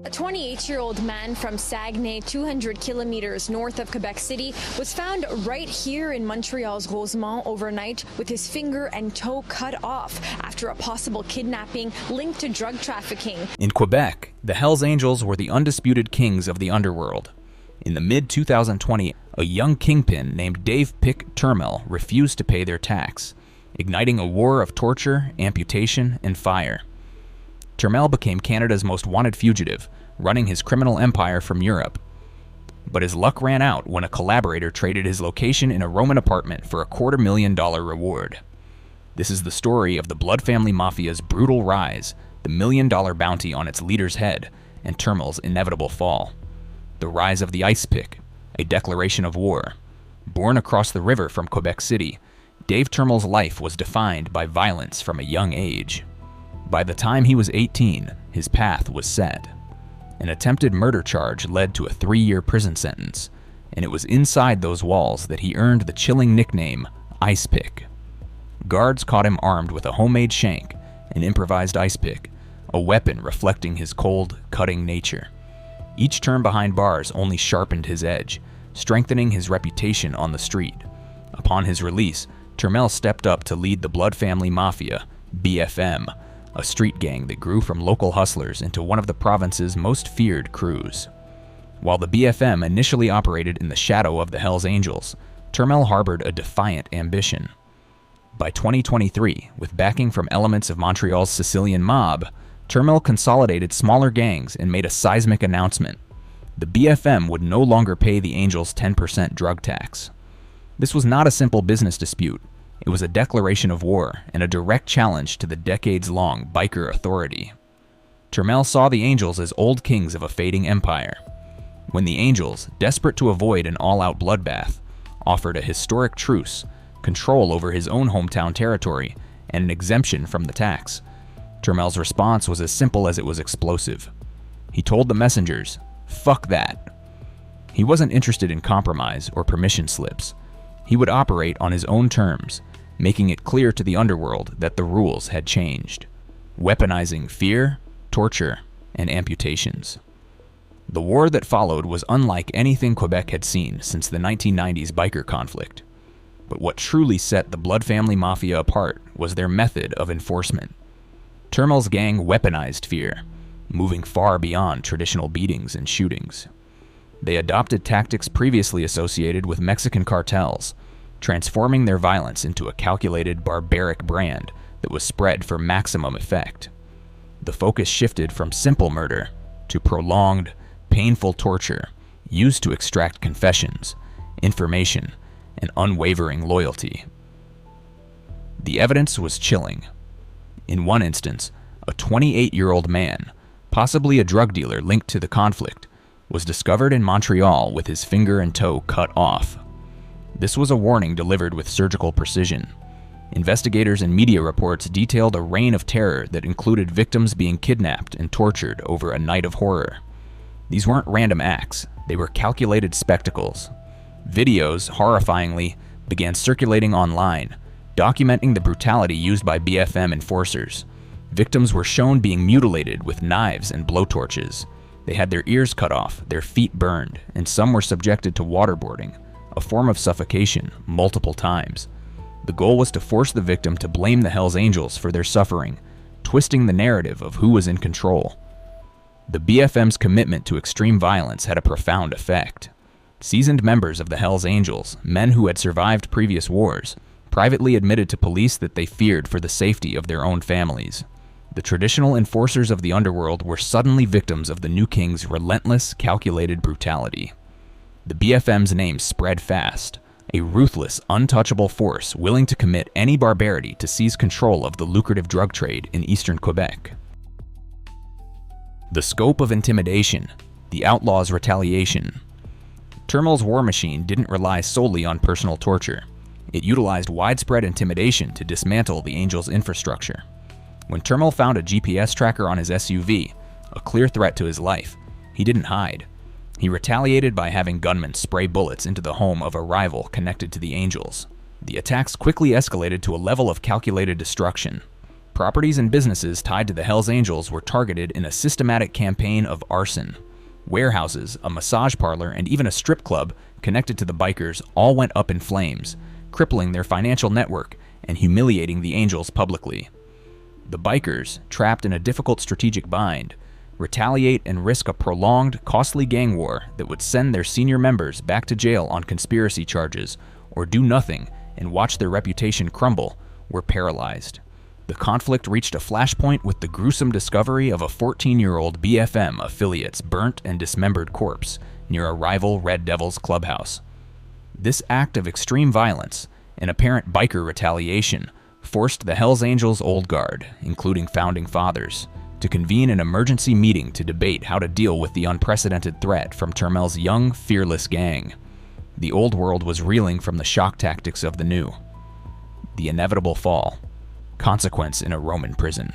A 28-year-old man from Saguenay, 200 kilometers north of Quebec City, was found right here in Montreal's Rosemont overnight with his finger and toe cut off after a possible kidnapping linked to drug trafficking. In Quebec, the Hells Angels were the undisputed kings of the underworld. In the mid-2020, a young kingpin named Dave Pic Turmel refused to pay their tax, igniting a war of torture, amputation, and fire. Turmel became Canada's most wanted fugitive, running his criminal empire from Europe. But his luck ran out when a collaborator traded his location in a Roman apartment for a $250,000 reward. This is the story of the Blood Family Mafia's brutal rise, the $1 million bounty on its leader's head, and Turmel's inevitable fall. The rise of the Ice Pick, a declaration of war. Born across the river from Quebec City, Dave Turmel's life was defined by violence from a young age. By the time he was 18, his path was set. An attempted murder charge led to a 3-year prison sentence, and it was inside those walls that he earned the chilling nickname Ice Pick. Guards caught him armed with a homemade shank, an improvised ice pick, a weapon reflecting his cold, cutting nature. Each term behind bars only sharpened his edge, strengthening his reputation on the street. Upon his release, Turmel stepped up to lead the Blood Family Mafia, BFM, a street gang that grew from local hustlers into one of the province's most feared crews. While the BFM initially operated in the shadow of the Hells Angels, Turmel harbored a defiant ambition. By 2023, with backing from elements of Montreal's Sicilian mob, Turmel consolidated smaller gangs and made a seismic announcement. The BFM would no longer pay the Angels 10% drug tax. This was not a simple business dispute. It was a declaration of war and a direct challenge to the decades-long biker authority. Turmel saw the Angels as old kings of a fading empire. When the Angels, desperate to avoid an all-out bloodbath, offered a historic truce, control over his own hometown territory, and an exemption from the tax, Turmel's response was as simple as it was explosive. He told the messengers, "Fuck that." He wasn't interested in compromise or permission slips. He would operate on his own terms, making it clear to the underworld that the rules had changed, weaponizing fear, torture, and amputations. The war that followed was unlike anything Quebec had seen since the 1990s biker conflict. But what truly set the Blood Family Mafia apart was their method of enforcement. Turmel's gang weaponized fear, moving far beyond traditional beatings and shootings. They adopted tactics previously associated with Mexican cartels, transforming their violence into a calculated, barbaric brand that was spread for maximum effect. The focus shifted from simple murder to prolonged, painful torture used to extract confessions, information, and unwavering loyalty. The evidence was chilling. In one instance, a 28-year-old man, possibly a drug dealer linked to the conflict, was discovered in Montreal with his finger and toe cut off. This was a warning delivered with surgical precision. Investigators and media reports detailed a reign of terror that included victims being kidnapped and tortured over a night of horror. These weren't random acts, they were calculated spectacles. Videos, horrifyingly, began circulating online, documenting the brutality used by BFM enforcers. Victims were shown being mutilated with knives and blowtorches. They had their ears cut off, their feet burned, and some were subjected to waterboarding, a form of suffocation, multiple times. The goal was to force the victim to blame the Hells Angels for their suffering, twisting the narrative of who was in control. The BFM's commitment to extreme violence had a profound effect. Seasoned members of the Hells Angels, men who had survived previous wars, privately admitted to police that they feared for the safety of their own families. The traditional enforcers of the underworld were suddenly victims of the new king's relentless, calculated brutality. The BFM's name spread fast, a ruthless, untouchable force willing to commit any barbarity to seize control of the lucrative drug trade in eastern Quebec. The scope of Intimidation, the Outlaw's retaliation. Turmel's war machine didn't rely solely on personal torture. It utilized widespread intimidation to dismantle the Angels' infrastructure. When Turmel found a GPS tracker on his SUV, a clear threat to his life, he didn't hide. He retaliated by having gunmen spray bullets into the home of a rival connected to the Angels. The attacks quickly escalated to a level of calculated destruction. Properties and businesses tied to the Hells Angels were targeted in a systematic campaign of arson. Warehouses, a massage parlor, and even a strip club connected to the bikers all went up in flames, crippling their financial network and humiliating the Angels publicly. The bikers, trapped in a difficult strategic bind, retaliate and risk a prolonged, costly gang war that would send their senior members back to jail on conspiracy charges, or do nothing and watch their reputation crumble, were paralyzed. The conflict reached a flashpoint with the gruesome discovery of a 14-year-old BFM affiliate's burnt and dismembered corpse near a rival Red Devils clubhouse. This act of extreme violence and apparent biker retaliation forced the Hells Angels old guard, including founding fathers, to convene an emergency meeting to debate how to deal with the unprecedented threat from Turmel's young, fearless gang. The old world was reeling from the shock tactics of the new. The inevitable fall. Consequence in a Roman prison.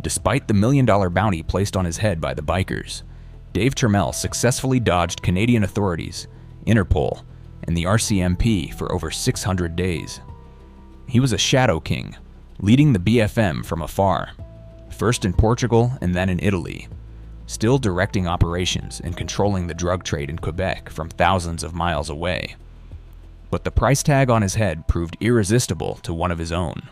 Despite the $1 million bounty placed on his head by the bikers, Dave Turmel successfully dodged Canadian authorities, Interpol, and the RCMP for over 600 days. He was a shadow king, leading the BFM from afar, first in Portugal and then in Italy, still directing operations and controlling the drug trade in Quebec from thousands of miles away. But the price tag on his head proved irresistible to one of his own.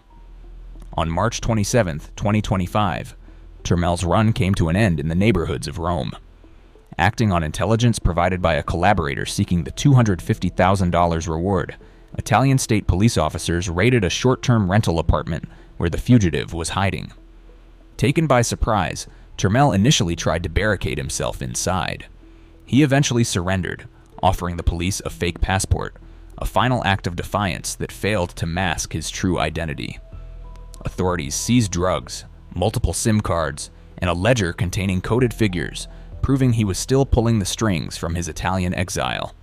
On March 27, 2025, Turmel's run came to an end in the neighborhoods of Rome. Acting on intelligence provided by a collaborator seeking the $250,000 reward, Italian state police officers raided a short-term rental apartment where the fugitive was hiding. Taken by surprise, Turmel initially tried to barricade himself inside. He eventually surrendered, offering the police a fake passport, a final act of defiance that failed to mask his true identity. Authorities seized drugs, multiple SIM cards, and a ledger containing coded figures, proving he was still pulling the strings from his Italian exile.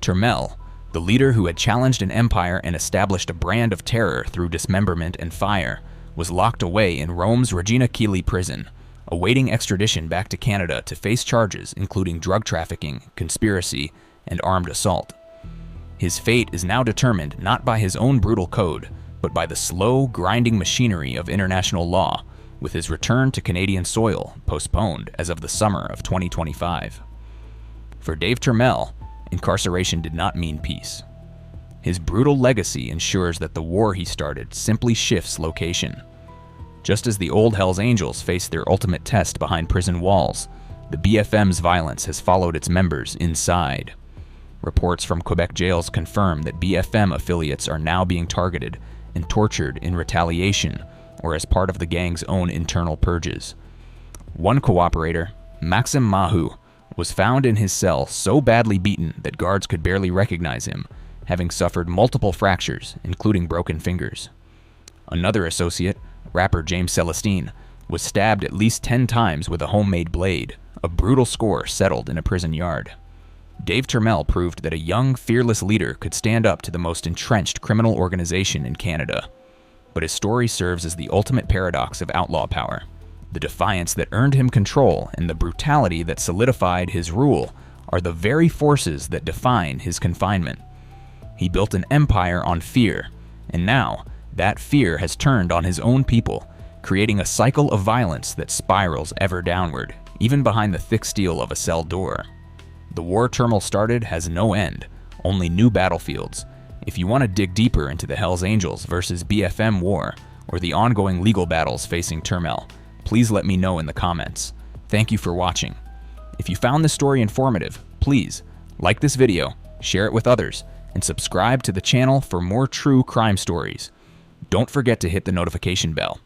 Turmel, the leader who had challenged an empire and established a brand of terror through dismemberment and fire, was locked away in Rome's Regina Coeli prison, awaiting extradition back to Canada to face charges including drug trafficking, conspiracy, and armed assault. His fate is now determined not by his own brutal code, but by the slow, grinding machinery of international law, with his return to Canadian soil postponed as of the summer of 2025. For Dave Turmel, incarceration did not mean peace. His brutal legacy ensures that the war he started simply shifts location. Just as the old Hells Angels faced their ultimate test behind prison walls, the BFM's violence has followed its members inside. Reports from Quebec jails confirm that BFM affiliates are now being targeted and tortured in retaliation or as part of the gang's own internal purges. One cooperator, Maxim Mahu, was found in his cell so badly beaten that guards could barely recognize him, having suffered multiple fractures, including broken fingers. Another associate, rapper James Celestine, was stabbed at least 10 times with a homemade blade, a brutal score settled in a prison yard. Dave Turmel proved that a young, fearless leader could stand up to the most entrenched criminal organization in Canada. But his story serves as the ultimate paradox of outlaw power. The defiance that earned him control and the brutality that solidified his rule are the very forces that define his confinement. He built an empire on fear, and now that fear has turned on his own people, creating a cycle of violence that spirals ever downward, even behind the thick steel of a cell door. The war Turmel started has no end, only new battlefields. If you want to dig deeper into the Hells Angels versus BFM war, or the ongoing legal battles facing Turmel, please let me know in the comments. Thank you for watching. If you found this story informative, please like this video, share it with others, and subscribe to the channel for more true crime stories. Don't forget to hit the notification bell.